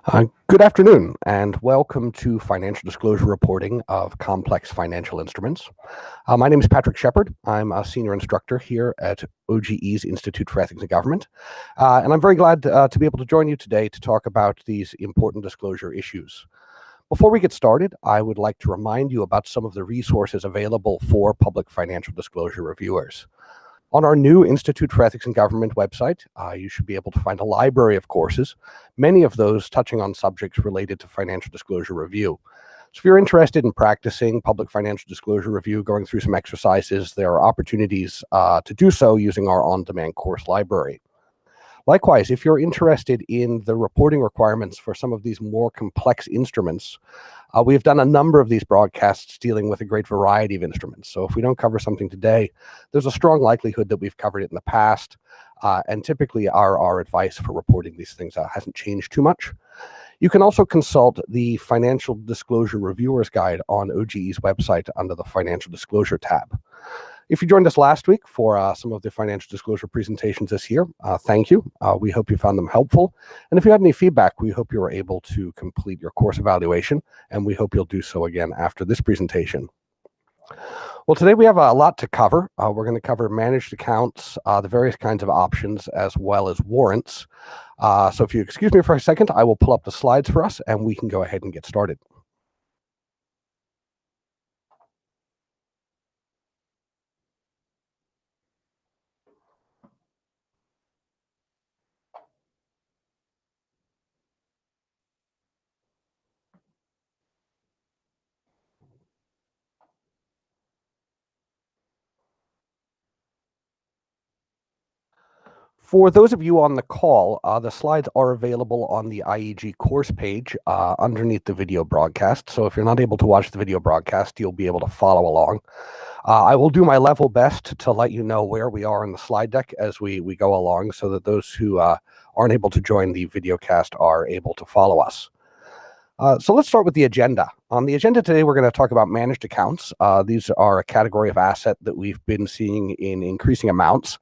Good afternoon, and welcome to Financial Disclosure Reporting of Complex Financial Instruments. My name is Patrick Shepard. I'm a senior instructor here at OGE's Institute for Ethics and Government, and I'm very glad to be able to join you today to talk about these important disclosure issues. Before we get started, I would like to remind you about some of the resources available for public financial disclosure reviewers. On our new Institute for Ethics and Government website, you should be able to find a library of courses, many of those touching on subjects related to financial disclosure review. So if you're interested in practicing public financial disclosure review, going through some exercises, there are opportunities to do so using our on-demand course library. Likewise, if you're interested in the reporting requirements for some of these more complex instruments, we've done a number of these broadcasts dealing with a great variety of instruments. So if we don't cover something today, there's a strong likelihood that we've covered it in the past. And typically our advice for reporting these things hasn't changed too much. You can also consult the Financial Disclosure Reviewer's Guide on OGE's website under the Financial Disclosure tab. If you joined us last week for some of the financial disclosure presentations this year, thank you. We hope you found them helpful. And if you had any feedback, we hope you were able to complete your course evaluation, and we hope you'll do so again after this presentation. Well, today we have a lot to cover. We're going to cover managed accounts, the various kinds of options, as well as warrants. So if you excuse me for a second, I will pull up the slides for us, and we can go ahead and get started. For those of you on the call, the slides are available on the IEG course page underneath the video broadcast. So if you're not able to watch the video broadcast, you'll be able to follow along. I will do my level best to let you know where we are in the slide deck as we go along, so that those who aren't able to join the video cast are able to follow us. So let's start with the agenda. On the agenda today, we're going to talk about managed accounts. These are a category of asset that we've been seeing in increasing amounts.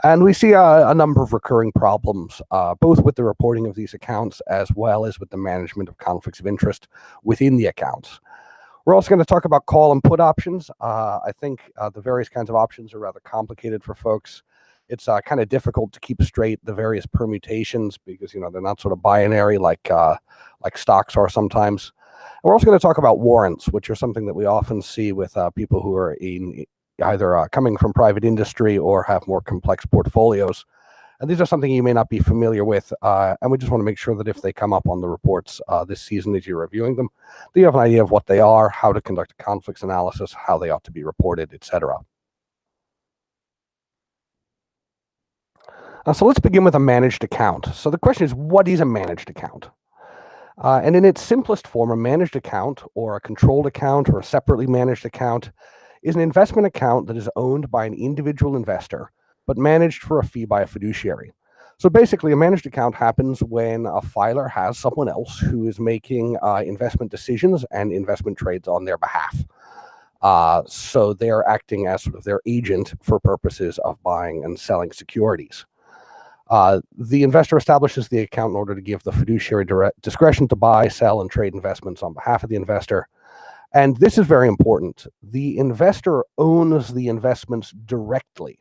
And we see a number of recurring problems, both with the reporting of these accounts as well as with the management of conflicts of interest within the accounts. We're also going to talk about call and put options. I think the various kinds of options are rather complicated for folks. It's kind of difficult to keep straight the various permutations because, they're not sort of binary like stocks are sometimes. And we're also going to talk about warrants, which are something that we often see with people who are in either coming from private industry or have more complex portfolios. And these are something you may not be familiar with, and we just want to make sure that if they come up on the reports this season as you're reviewing them, that you have an idea of what they are, how to conduct a conflicts analysis, how they ought to be reported, etc. So let's begin with a managed account. So the question is, what is a managed account? And in its simplest form, a managed account or a controlled account or a separately managed account is an investment account that is owned by an individual investor, but managed for a fee by a fiduciary. So basically, a managed account happens when a filer has someone else who is making investment decisions and investment trades on their behalf. So they are acting as sort of their agent for purposes of buying and selling securities. The investor establishes the account in order to give the fiduciary discretion to buy, sell, and trade investments on behalf of the investor. And this is very important. The investor owns the investments directly.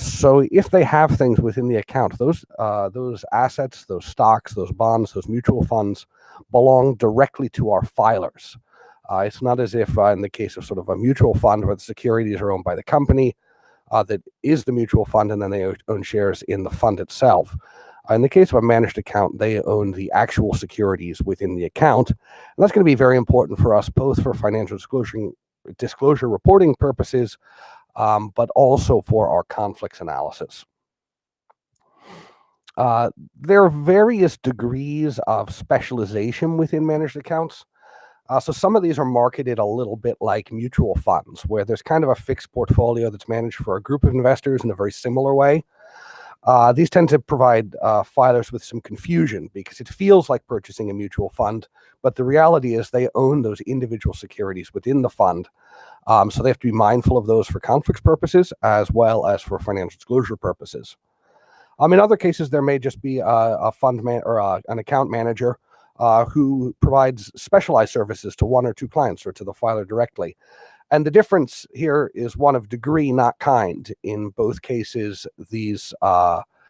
So if they have things within the account, those assets, those stocks, those bonds, those mutual funds belong directly to our filers. It's not as if in the case of sort of a mutual fund where the securities are owned by the company, that is the mutual fund, and then they own shares in the fund itself. In the case of a managed account, they own the actual securities within the account. And that's going to be very important for us, both for financial disclosure reporting purposes, but also for our conflicts analysis. There are various degrees of specialization within managed accounts. So some of these are marketed a little bit like mutual funds, where there's kind of a fixed portfolio that's managed for a group of investors in a very similar way. These tend to provide filers with some confusion because it feels like purchasing a mutual fund, but the reality is they own those individual securities within the fund. So they have to be mindful of those for conflicts purposes as well as for financial disclosure purposes. In other cases, there may just be a fund man or an account manager who provides specialized services to one or two clients or to the filer directly. And the difference here is one of degree, not kind. In both cases, these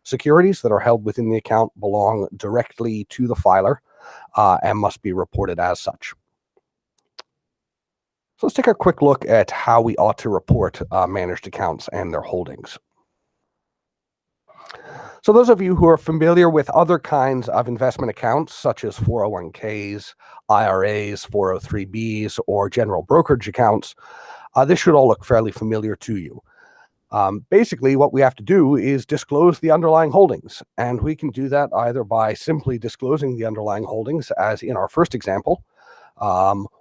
securities that are held within the account belong directly to the filer and must be reported as such. So let's take a quick look at how we ought to report managed accounts and their holdings. So those of you who are familiar with other kinds of investment accounts, such as 401ks, IRAs, 403bs, or general brokerage accounts, this should all look fairly familiar to you. Basically, what we have to do is disclose the underlying holdings, and we can do that either by simply disclosing the underlying holdings, as in our first example,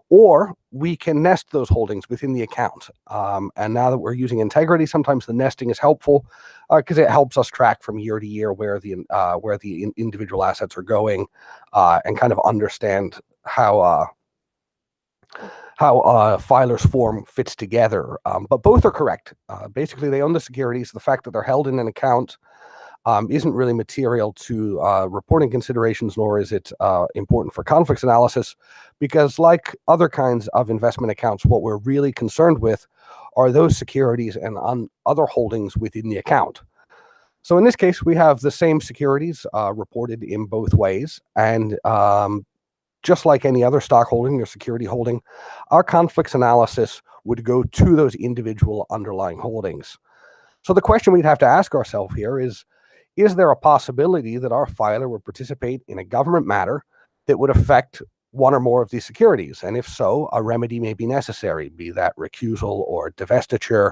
or we can nest those holdings within the account. And now that we're using Integrity, sometimes the nesting is helpful because it helps us track from year to year where the individual assets are going and kind of understand how filer's form fits together. But both are correct. Basically, they own the securities. The fact that they're held in an account isn't really material to reporting considerations, nor is it important for conflicts analysis, because like other kinds of investment accounts, what we're really concerned with are those securities and other holdings within the account. So in this case, we have the same securities reported in both ways, and just like any other stock holding or security holding, our conflicts analysis would go to those individual underlying holdings. So the question we'd have to ask ourselves here is there a possibility that our filer would participate in a government matter that would affect one or more of these securities? And if so, a remedy may be necessary, be that recusal or divestiture,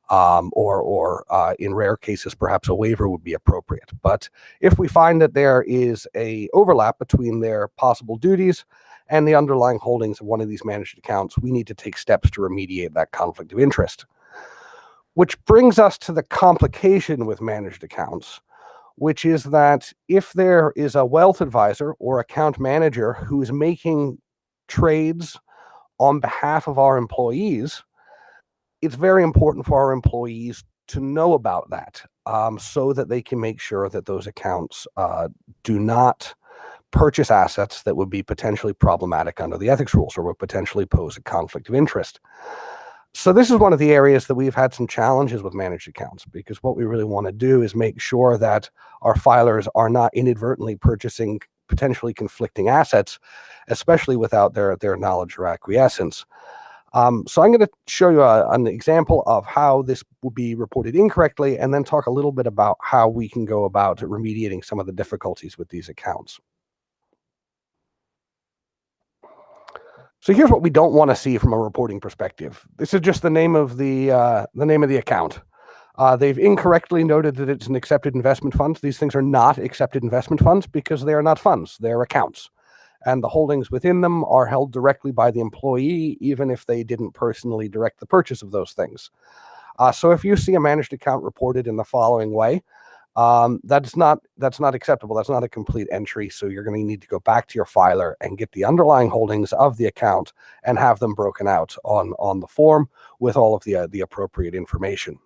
or in rare cases, perhaps a waiver would be appropriate. But if we find that there is a overlap between their possible duties and the underlying holdings of one of these managed accounts, we need to take steps to remediate that conflict of interest. Which brings us to the complication with managed accounts, which is that if there is a wealth advisor or account manager who is making trades on behalf of our employees, it's very important for our employees to know about that so that they can make sure that those accounts do not purchase assets that would be potentially problematic under the ethics rules or would potentially pose a conflict of interest. So this is one of the areas that we've had some challenges with managed accounts, because what we really want to do is make sure that our filers are not inadvertently purchasing potentially conflicting assets, especially without their knowledge or acquiescence. So I'm going to show you an example of how this will be reported incorrectly, and then talk a little bit about how we can go about remediating some of the difficulties with these accounts. So here's what we don't want to see from a reporting perspective. This is just the name of the account. They've incorrectly noted that it's an accepted investment fund. These things are not accepted investment funds because they are not funds, they're accounts. And the holdings within them are held directly by the employee, even if they didn't personally direct the purchase of those things. So if you see a managed account reported in the following way, that's not acceptable. That's not a complete entry. So you're going to need to go back to your filer and get the underlying holdings of the account and have them broken out on the form with all of the appropriate information.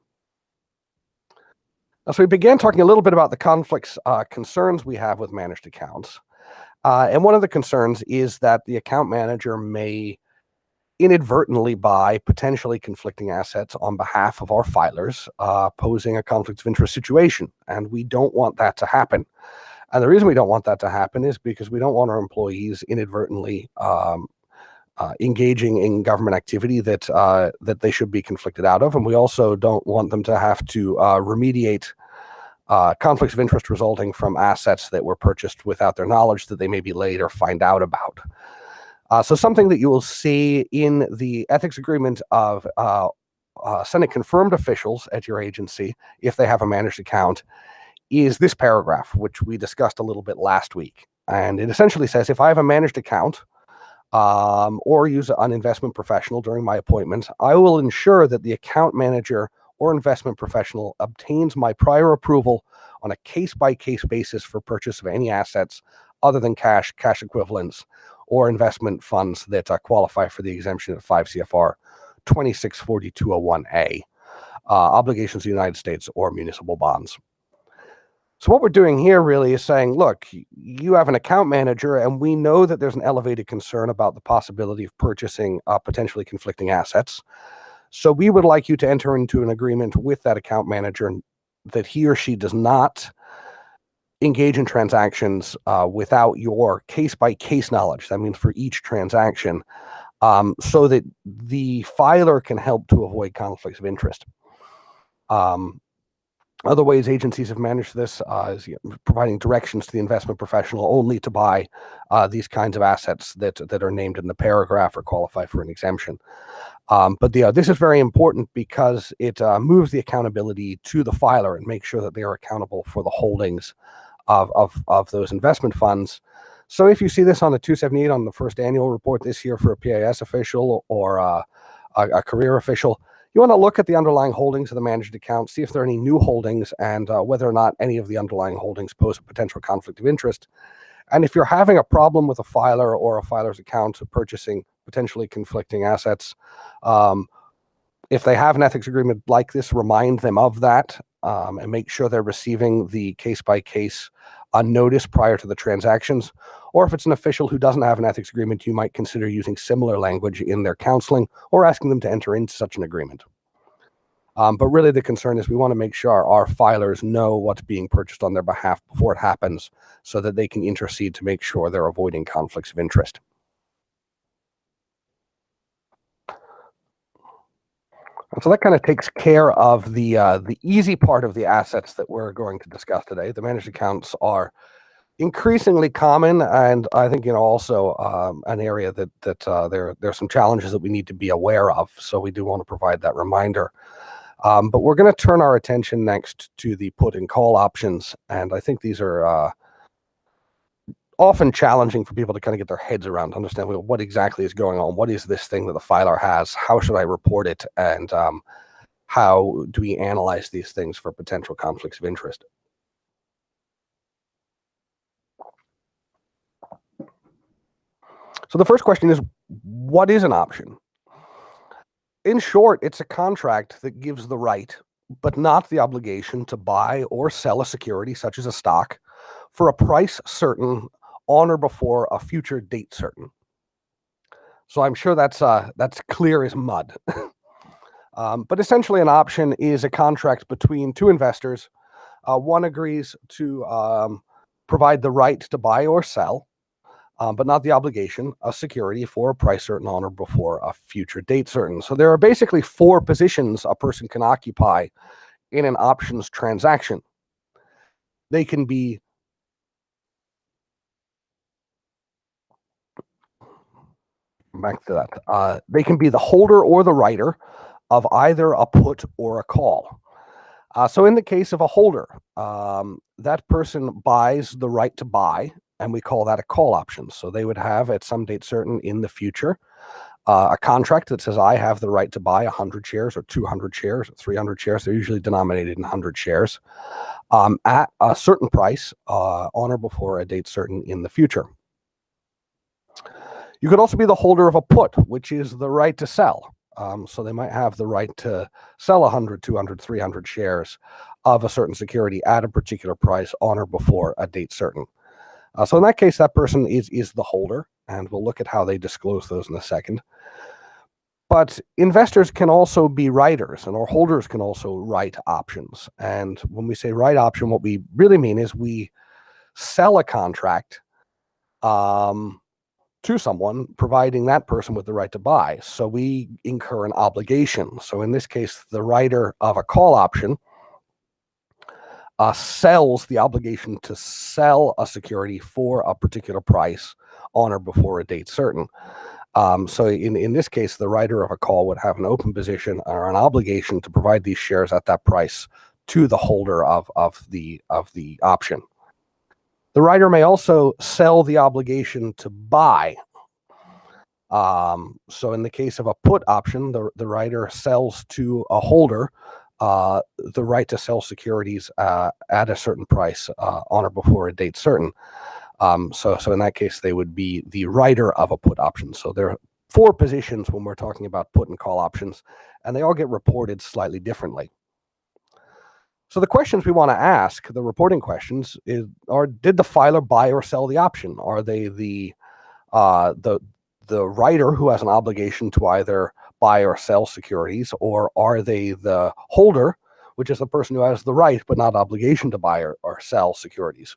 So we began talking a little bit about the conflicts concerns we have with managed accounts. And one of the concerns is that the account manager may inadvertently buy potentially conflicting assets on behalf of our filers, posing a conflict of interest situation. And we don't want that to happen. And the reason we don't want that to happen is because we don't want our employees inadvertently engaging in government activity that they should be conflicted out of. And we also don't want them to have to remediate conflicts of interest resulting from assets that were purchased without their knowledge that they may be later find out about. So something that you will see in the ethics agreement of Senate confirmed officials at your agency, if they have a managed account, is this paragraph, which we discussed a little bit last week. And it essentially says, if I have a managed account or use an investment professional during my appointment, I will ensure that the account manager or investment professional obtains my prior approval on a case-by-case basis for purchase of any assets other than cash equivalents, or investment funds that qualify for the exemption of 5 CFR 264201A, obligations of the United States or municipal bonds. So what we're doing here really is saying, look, you have an account manager, and we know that there's an elevated concern about the possibility of purchasing potentially conflicting assets. So we would like you to enter into an agreement with that account manager that he or she does not engage in transactions without your case-by-case knowledge. That means for each transaction, so that the filer can help to avoid conflicts of interest. Other ways agencies have managed this is providing directions to the investment professional only to buy these kinds of assets that are named in the paragraph or qualify for an exemption. But this is very important because it moves the accountability to the filer and makes sure that they are accountable for the holdings of those investment funds. So if you see this on the 278 on the first annual report this year for a PAS official or a career official, you want to look at the underlying holdings of the managed account, see if there are any new holdings, and whether or not any of the underlying holdings pose a potential conflict of interest. And if you're having a problem with a filer or a filer's account purchasing potentially conflicting assets, if they have an ethics agreement like this, remind them of that and make sure they're receiving the case-by-case notice prior to the transactions. Or if it's an official who doesn't have an ethics agreement, you might consider using similar language in their counseling or asking them to enter into such an agreement. But really the concern is we want to make sure our filers know what's being purchased on their behalf before it happens so that they can intercede to make sure they're avoiding conflicts of interest. And so that kind of takes care of the easy part of the assets that we're going to discuss today. The managed accounts are increasingly common, and I think also an area that there's some challenges that we need to be aware of. So we do want to provide that reminder. But we're going to turn our attention next to the put and call options, and I think these are often challenging for people to kind of get their heads around, to understand what exactly is going on. What is this thing that the filer has? How should I report it? And how do we analyze these things for potential conflicts of interest? So the first question is, what is an option? In short, it's a contract that gives the right, but not the obligation, to buy or sell a security, such as a stock, for a price certain on or before a future date certain. So I'm sure that's clear as mud. But essentially, an option is a contract between two investors. One agrees to provide the right to buy or sell, but not the obligation, a security for a price certain on or before a future date certain. So there are basically four positions a person can occupy in an options transaction. They can be back to that. They can be the holder or the writer of either a put or a call. So in the case of a holder, that person buys the right to buy, and we call that a call option. So they would have at some date certain in the future a contract that says I have the right to buy 100 shares or 200 shares or 300 shares. They're usually denominated in 100 shares at a certain price on or before a date certain in the future. You could also be the holder of a put, which is the right to sell. So they might have the right to sell 100, 200, 300 shares of a certain security at a particular price on or before a date certain. So in that case, that person is the holder, and we'll look at how they disclose those in a second. But investors can also be writers, and our holders can also write options. And when we say write option, what we really mean is we sell a contract to someone, providing that person with the right to buy. So we incur an obligation. So in this case, the writer of a call option sells the obligation to sell a security for a particular price on or before a date certain. So in this case, the writer of a call would have an open position or an obligation to provide these shares at that price to the holder of the option. The writer may also sell the obligation to buy. So in the case of a put option, the writer sells to a holder the right to sell securities at a certain price on or before a date certain. So in that case, they would be the writer of a put option. So there are four positions when we're talking about put and call options, and they all get reported slightly differently. So the questions we want to ask, the reporting questions, are did the filer buy or sell the option? Are they the writer who has an obligation to either buy or sell securities, or are they the holder, which is the person who has the right but not obligation to buy or sell securities?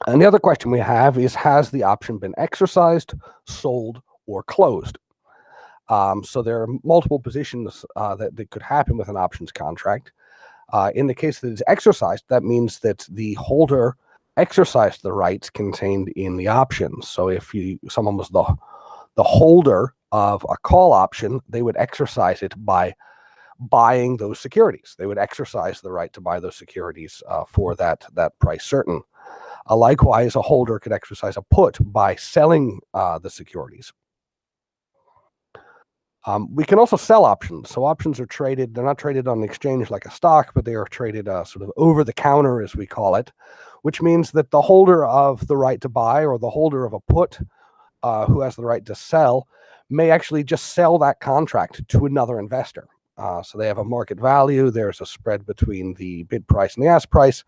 And the other question we have is, has the option been exercised, sold, or closed? So there are multiple positions that could happen with an options contract. In the case that it's exercised, that means that the holder exercised the rights contained in the option. So if someone was the holder of a call option, they would exercise it by buying those securities. They would exercise the right to buy those securities for that price certain. Likewise, a holder could exercise a put by selling the securities. We can also sell options. So options are traded. They're not traded on the exchange like a stock, but they are traded sort of over the counter, as we call it, which means that the holder of the right to buy or the holder of a put who has the right to sell may actually just sell that contract to another investor. So they have a market value. There's a spread between the bid price and the ask price.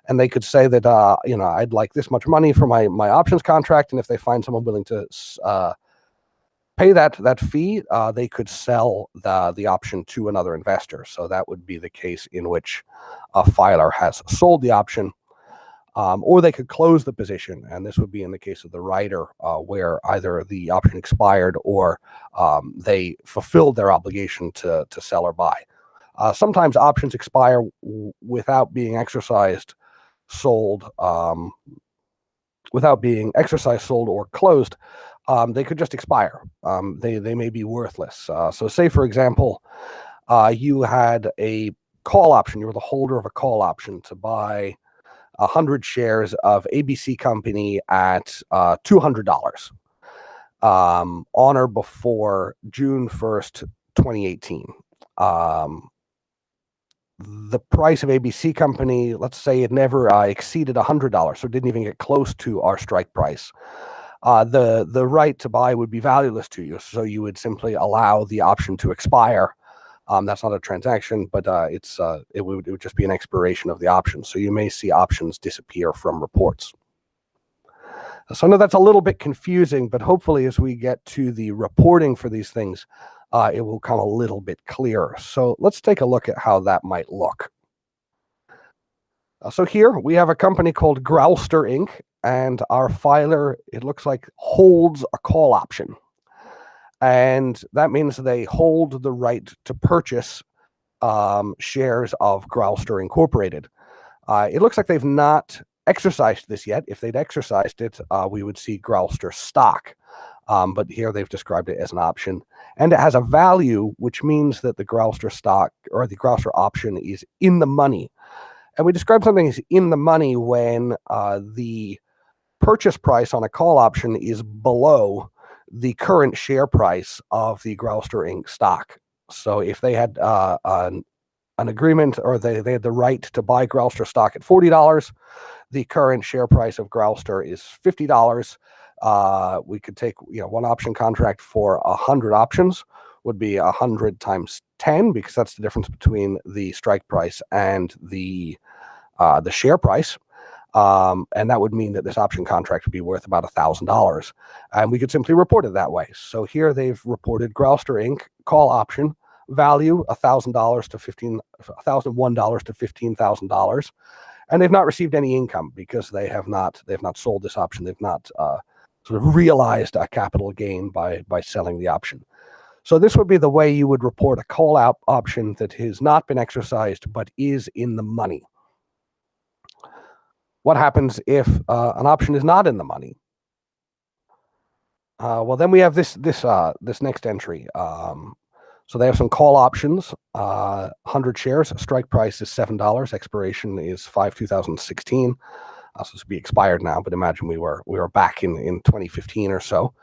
And they could say that, I'd like this much money for my options contract. And if they find someone willing to pay that fee, they could sell the option to another investor. So that would be the case in which a filer has sold the option, or they could close the position. And this would be in the case of the writer, where either the option expired or they fulfilled their obligation to sell or buy. Sometimes options expire without being exercised, sold, sold, or closed. They could just expire. They may be worthless. So say, for example, you had a call option. You were the holder of a call option to buy 100 shares of ABC Company at $200 on or before June 1st, 2018. The price of ABC Company, let's say it never exceeded $100, so it didn't even get close to our strike price. The right to buy would be valueless to you, so you would simply allow the option to expire. That's not a transaction, but it would just be an expiration of the option. So you may see options disappear from reports. So I know that's a little bit confusing, but hopefully as we get to the reporting for these things, it will come a little bit clearer. So let's take a look at how that might look. So here we have a company called Growlster Inc., and our filer, it looks like, holds a call option. And that means they hold the right to purchase shares of Growlster Incorporated. It looks like they've not exercised this yet. If they'd exercised it, we would see Growlster stock. But here they've described it as an option. And it has a value, which means that the Growlster stock or the Growlster option is in the money. And we describe something as in the money when the purchase price on a call option is below the current share price of the Growlster Inc. stock. So if they had an agreement, or they had the right to buy Growlster stock at $40, the current share price of Growlster is $50. We could take one option contract for 100 options would be 100 times 10, because that's the difference between the strike price and the share price. And that would mean that this option contract would be worth about $1,000. And we could simply report it that way. So here they've reported Growlster Inc. call option value $1,001 to $15,000. And they've not received any income because they've not sold this option. They've not sort of realized a capital gain by selling the option. So this would be the way you would report a call out option that has not been exercised but is in the money. What happens if an option is not in the money? Well, then we have this next entry. So they have some call options, 100 shares. Strike price is $7. Expiration is 5/2016. So this would be expired now, but imagine we were back in 2015 or so.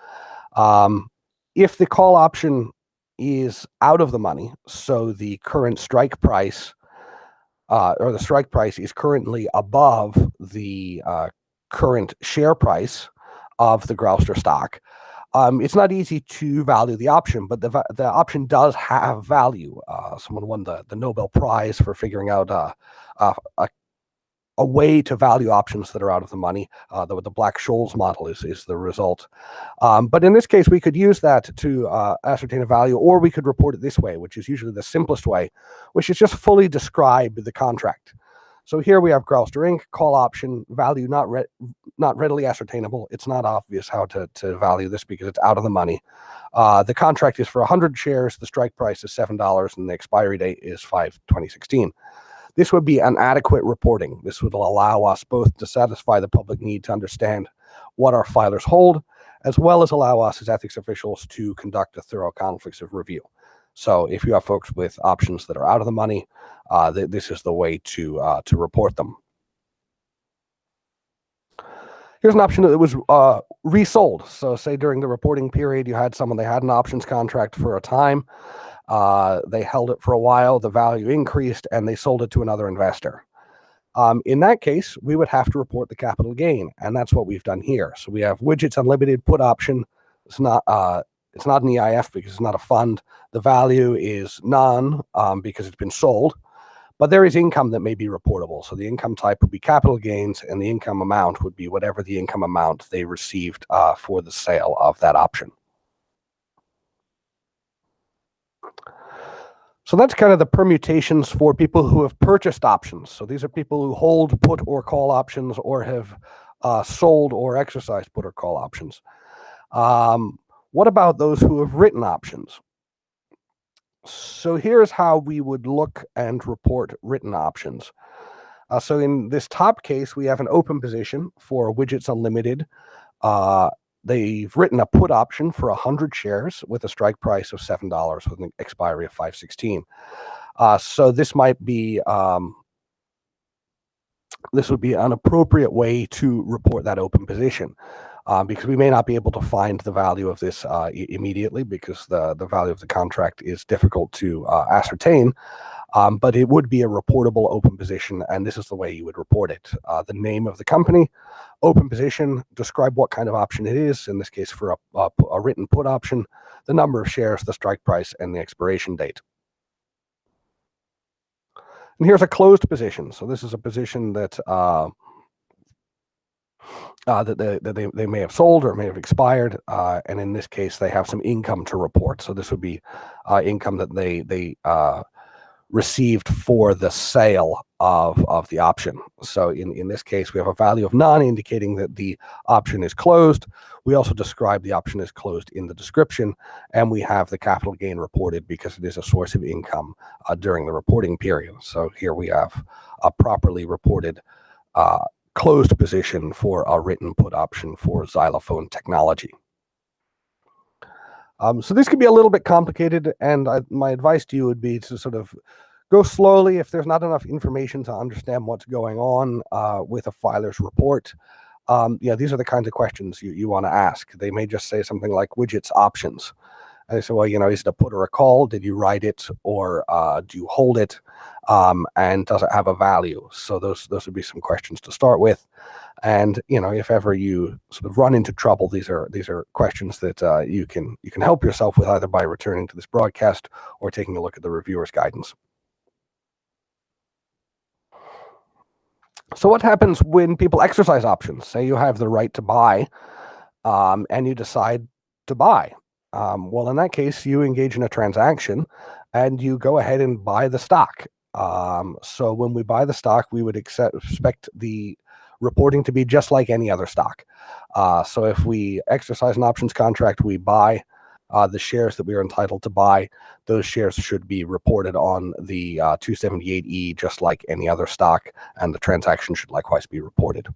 If the call option is out of the money, so the current strike price or the strike price is currently above the current share price of the Growlster stock, It's not easy to value the option, but the option does have value. Someone won the Nobel Prize for figuring out a way to value options that are out of the money. The Black-Scholes model is the result. But in this case, we could use that to ascertain a value, or we could report it this way, which is usually the simplest way, which is just fully describe the contract. So here we have Grauster Inc., call option, value not readily ascertainable. It's not obvious how to value this because it's out of the money. The contract is for 100 shares, the strike price is $7, and the expiry date is 5/2016. This would be an adequate reporting. This would allow us both to satisfy the public need to understand what our filers hold, as well as allow us as ethics officials to conduct a thorough conflicts of review. So if you have folks with options that are out of the money, this is the way to report them. Here's an option that was resold. So say during the reporting period, you had someone, they had an options contract for a time. They held it for a while, the value increased, and they sold it to another investor. In that case, we would have to report the capital gain, and that's what we've done here. So we have Widgets Unlimited put option. It's not an EIF because it's not a fund. The value is none because it's been sold, but there is income that may be reportable. So the income type would be capital gains, and the income amount would be whatever the income amount they received for the sale of that option. So that's kind of the permutations for people who have purchased options. So these are people who hold put or call options or have sold or exercised put or call options. What about those who have written options? So here's how we would look and report written options. So in this top case, we have an open position for Widgets Unlimited. They've written a put option for 100 shares with a strike price of $7 with an expiry of 5/16. So this might be this would be an appropriate way to report that open position because we may not be able to find the value of this immediately because the value of the contract is difficult to ascertain. But it would be a reportable open position, and this is the way you would report it. The name of the company, open position, describe what kind of option it is, in this case for a written put option, the number of shares, the strike price, and the expiration date. And here's a closed position. So this is a position that they may have sold or may have expired, and in this case, they have some income to report. So this would be income that they received for the sale of the option. So in this case, we have a value of none, indicating that the option is closed. We also describe the option as closed in the description, and we have the capital gain reported because it is a source of income during the reporting period. So here we have a properly reported closed position for a written put option for xylophone technology. So this could be a little bit complicated, and my advice to you would be to sort of go slowly. If there's not enough information to understand what's going on with a filer's report, these are the kinds of questions you want to ask. They may just say something like Widgets options. And they say, well, is it a put or a call? Did you write it, or do you hold it? And does it have a value? So those would be some questions to start with. And if ever you sort of run into trouble, these are questions that you can help yourself with, either by returning to this broadcast or taking a look at the reviewer's guidance. So what happens when people exercise options? Say you have the right to buy, and you decide to buy. Well, in that case, you engage in a transaction, and you go ahead and buy the stock. So when we buy the stock, we would expect the reporting to be just like any other stock. So if we exercise an options contract, we buy the shares that we are entitled to buy. Those shares should be reported on the 278E just like any other stock, and the transaction should likewise be reported.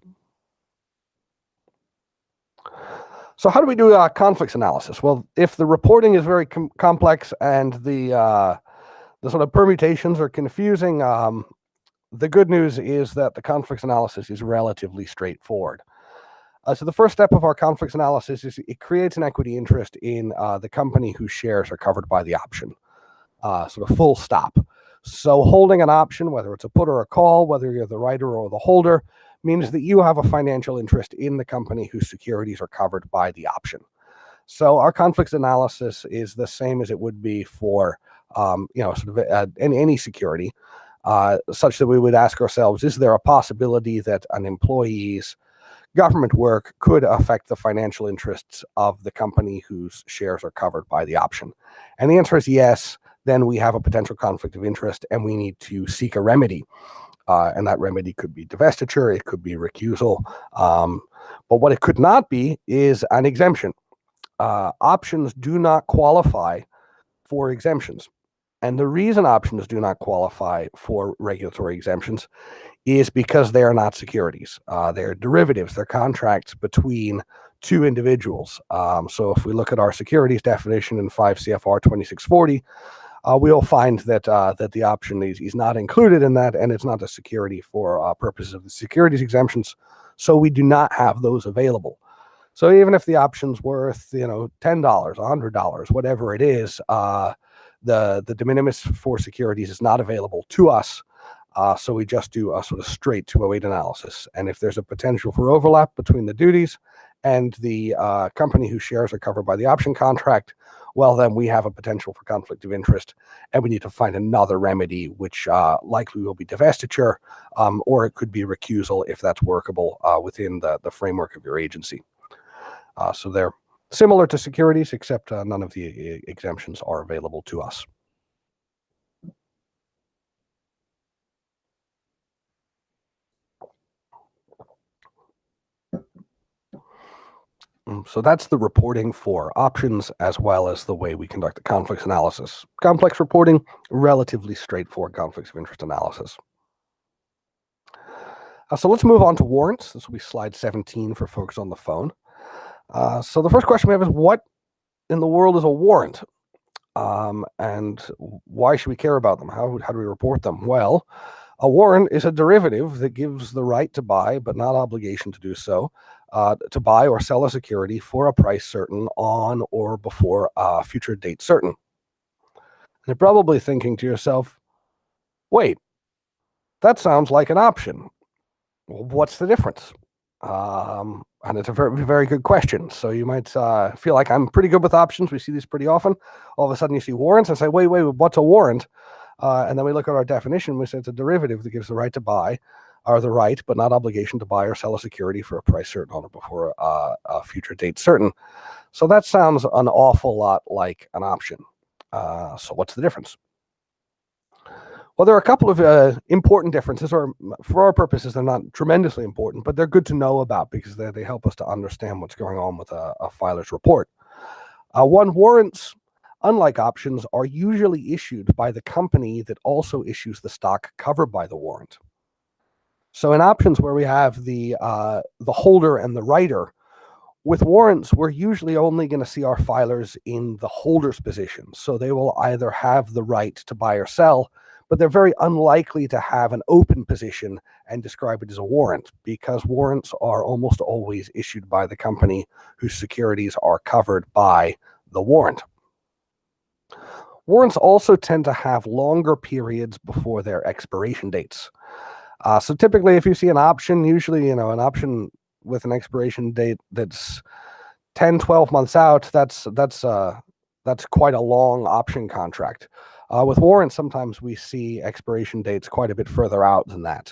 So how do we do conflicts analysis? Well, if the reporting is very complex and the sort of permutations are confusing, the good news is that the conflicts analysis is relatively straightforward. So the first step of our conflicts analysis is it creates an equity interest in the company whose shares are covered by the option, sort of full stop. So holding an option, whether it's a put or a call, whether you're the writer or the holder, means that you have a financial interest in the company whose securities are covered by the option. So our conflicts analysis is the same as it would be for any security, such that we would ask ourselves, is there a possibility that an employee's government work could affect the financial interests of the company whose shares are covered by the option? And the answer is yes. Then we have a potential conflict of interest and we need to seek a remedy. And that remedy could be divestiture, it could be recusal. But what it could not be is an exemption. Options do not qualify for exemptions. And the reason options do not qualify for regulatory exemptions is because they are not securities. They're derivatives, they're contracts between two individuals. So if we look at our securities definition in 5 CFR 2640, we'll find that the option is not included in that, and it's not a security for purposes of the securities exemptions. So we do not have those available. So even if the option's worth, $10, $100, whatever it is, the de minimis for securities is not available to us. So we just do a sort of straight 208 analysis. And if there's a potential for overlap between the duties and the company whose shares are covered by the option contract, well, then we have a potential for conflict of interest, and we need to find another remedy, which likely will be divestiture, or it could be recusal if that's workable within the framework of your agency. So they're similar to securities, except none of the exemptions are available to us. So that's the reporting for options, as well as the way we conduct the conflicts analysis. Complex reporting, relatively straightforward conflicts of interest analysis. So let's move on to warrants. This will be slide 17 for folks on the phone. So the first question we have is, what in the world is a warrant? And why should we care about them? How do we report them? Well, a warrant is a derivative that gives the right to buy, but not obligation to do so, to buy or sell a security for a price certain on or before a future date certain. And you're probably thinking to yourself, wait, that sounds like an option. Well, what's the difference? And it's a very, very good question. So you might feel like I'm pretty good with options. We see these pretty often. All of a sudden you see warrants and say, wait, what's a warrant? And then we look at our definition. We say it's a derivative that gives the right to buy, or the right, but not obligation to buy or sell a security for a price certain on or before a future date certain. So that sounds an awful lot like an option. So what's the difference? Well, there are a couple of important differences, or for our purposes, they're not tremendously important, but they're good to know about because they help us to understand what's going on with a filer's report. One, warrants, unlike options, are usually issued by the company that also issues the stock covered by the warrant. So in options where we have the holder and the writer, with warrants, we're usually only going to see our filers in the holder's position. So they will either have the right to buy or sell, but they're very unlikely to have an open position and describe it as a warrant, because warrants are almost always issued by the company whose securities are covered by the warrant. Warrants also tend to have longer periods before their expiration dates. So typically, if you see an option, usually, an option with an expiration date that's 10, 12 months out, that's quite a long option contract. With warrants, sometimes we see expiration dates quite a bit further out than that.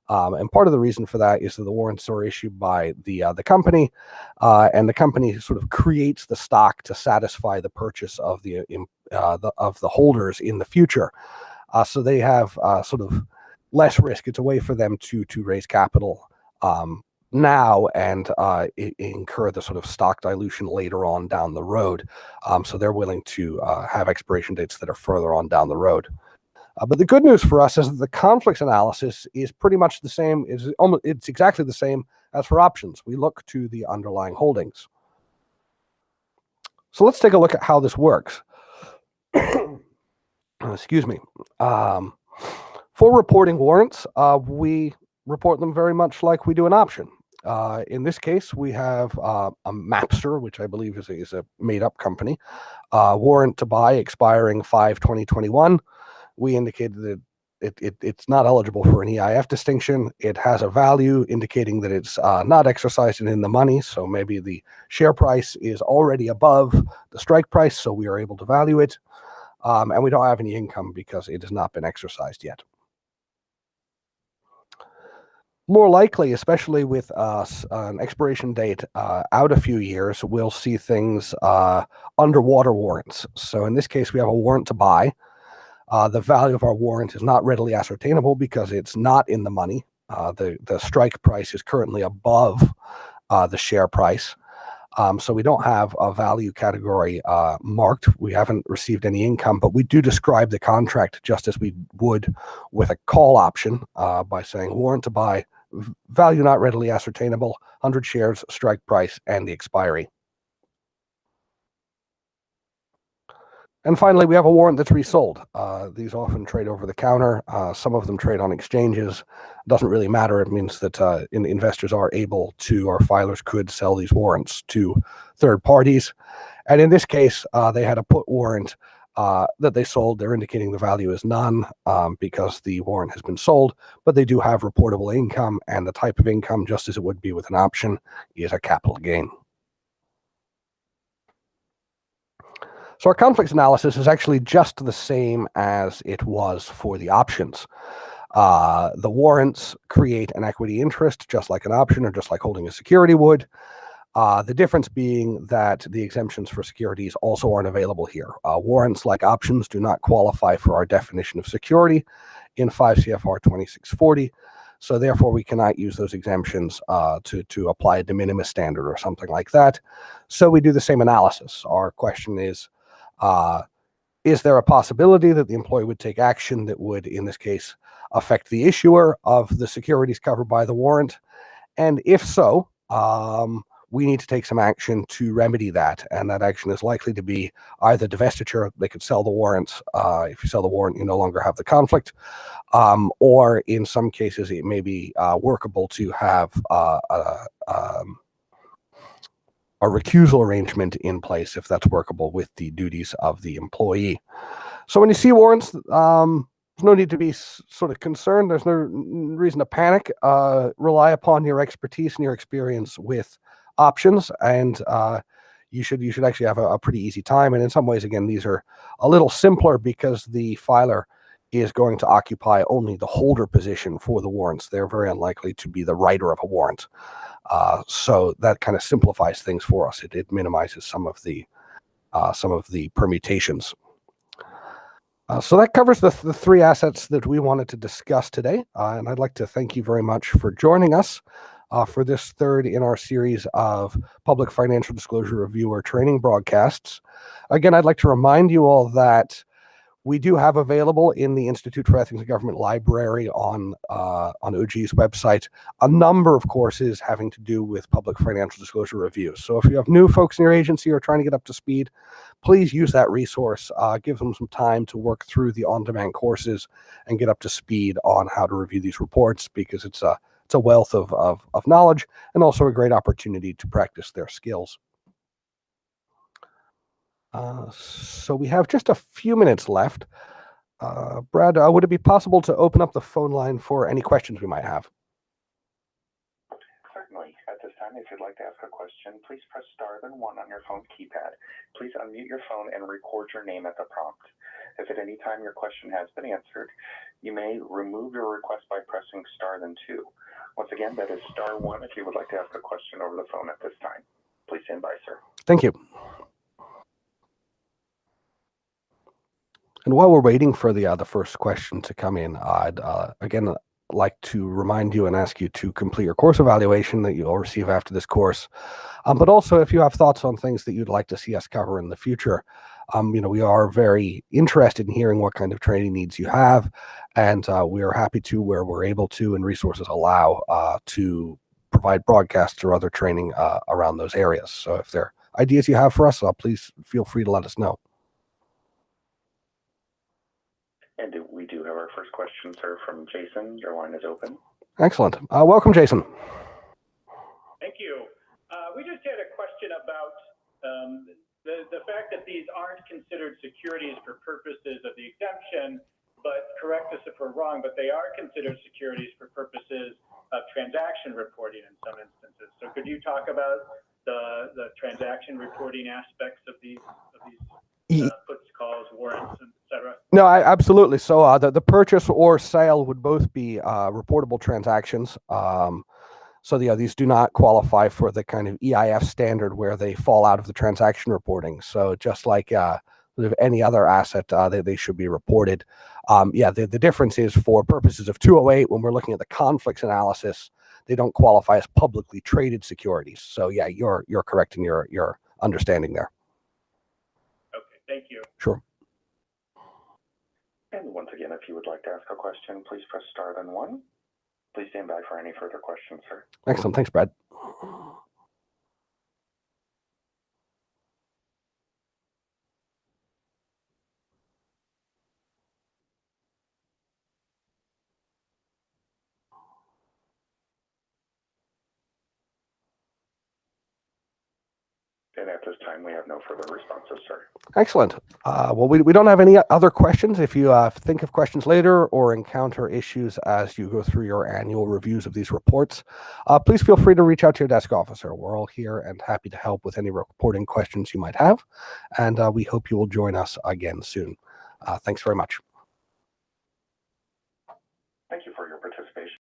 And part of the reason for that is that the warrants are issued by the company, and the company sort of creates the stock to satisfy the purchase of the holders in the future. So they have sort of less risk. It's a way for them to raise capital now and incur the sort of stock dilution later on down the road. So they're willing to have expiration dates that are further on down the road. But the good news for us is that the conflicts analysis is pretty much the same. It's exactly the same as for options. We look to the underlying holdings. So let's take a look at how this works. Excuse me. For reporting warrants, we report them very much like we do an option. In this case, we have a Mapster, which I believe is a made-up company, warrant to buy expiring 5/2021. We indicated that it's not eligible for an EIF distinction. It has a value indicating that it's not exercised and in the money. So maybe the share price is already above the strike price, so we are able to value it. And we don't have any income because it has not been exercised yet. More likely, especially with an expiration date out a few years, we'll see things underwater warrants. So in this case, we have a warrant to buy. The value of our warrant is not readily ascertainable because it's not in the money. The strike price is currently above the share price. So we don't have a value category marked. We haven't received any income, but we do describe the contract just as we would with a call option by saying warrant to buy, value not readily ascertainable, 100 shares, strike price, and the expiry. And finally, we have a warrant that's resold. These often trade over the counter. Some of them trade on exchanges. Doesn't really matter. It means that investors are able to, or filers could sell these warrants to third parties. And in this case, they had a put warrant that they sold. They're indicating the value is none because the warrant has been sold, but they do have reportable income, and the type of income, just as it would be with an option, is a capital gain. So our conflicts analysis is actually just the same as it was for the options. The warrants create an equity interest, just like an option or just like holding a security would. The difference being that the exemptions for securities also aren't available here. Warrants, like options, do not qualify for our definition of security in 5 CFR 2640. So therefore, we cannot use those exemptions to apply a de minimis standard or something like that. So we do the same analysis. Our question is there a possibility that the employee would take action that would, in this case, affect the issuer of the securities covered by the warrant? And if so, we need to take some action to remedy that. And that action is likely to be either divestiture, they could sell the warrants. If you sell the warrant, you no longer have the conflict. Or in some cases, it may be workable to have a recusal arrangement in place if that's workable with the duties of the employee. So when you see warrants, there's no need to be sort of concerned. There's no reason to panic. Rely upon your expertise and your experience with options, and you should actually have a pretty easy time. And in some ways, again, these are a little simpler because the filer is going to occupy only the holder position for the warrants. They're very unlikely to be the writer of a warrant. So that kind of simplifies things for us. It minimizes some of the permutations. So that covers the three assets that we wanted to discuss today. And I'd like to thank you very much for joining us for this third in our series of public financial disclosure reviewer training broadcasts. Again, I'd like to remind you all that we do have available in the Institute for Ethics and Government library on OGE's website a number of courses having to do with public financial disclosure review. So if you have new folks in your agency who are trying to get up to speed, please use that resource. Give them some time to work through the on-demand courses and get up to speed on how to review these reports, because it's a wealth of knowledge and also a great opportunity to practice their skills. So we have just a few minutes left. Brad, would it be possible to open up the phone line for any questions we might have? Certainly. At this time, if you'd like to ask a question, please press star then 1 on your phone keypad. Please unmute your phone and record your name at the prompt. If at any time your question has been answered, you may remove your request by pressing star then 2. Once again, that is star 1 if you would like to ask a question over the phone at this time. Please stand by, sir. Thank you. And while we're waiting for the first question to come in, I'd again like to remind you and ask you to complete your course evaluation that you'll receive after this course. But also, if you have thoughts on things that you'd like to see us cover in the future, we are very interested in hearing what kind of training needs you have, and we are happy to, where we're able to and resources allow, to provide broadcasts or other training around those areas. So if there are ideas you have for us, please feel free to let us know. And we do have our first question, sir, from Jason. Your line is open. Excellent. Welcome, Jason. Thank you. We just had a question about the fact that these aren't considered securities for purposes of the exemption, but correct us if we're wrong, but they are considered securities for purposes of transaction reporting in some instances. So could you talk about the transaction reporting aspects of these puts, calls, warrants, et cetera? No, absolutely. So the purchase or sale would both be reportable transactions. So these do not qualify for the kind of EIF standard where they fall out of the transaction reporting. So just like any other asset, they should be reported. The difference is for purposes of 208, when we're looking at the conflicts analysis, they don't qualify as publicly traded securities. So yeah, you're correct in your understanding there. Okay, thank you. Sure. And once again, if you would like to ask a question, please press star then 1. Please stand by for any further questions, sir. Excellent. Thanks, Brad. And at this time, we have no further responses, sir. Excellent. Well, we don't have any other questions. If you think of questions later or encounter issues as you go through your annual reviews of these reports, please feel free to reach out to your desk officer. We're all here and happy to help with any reporting questions you might have. And we hope you will join us again soon. Thanks very much. Thank you for your participation.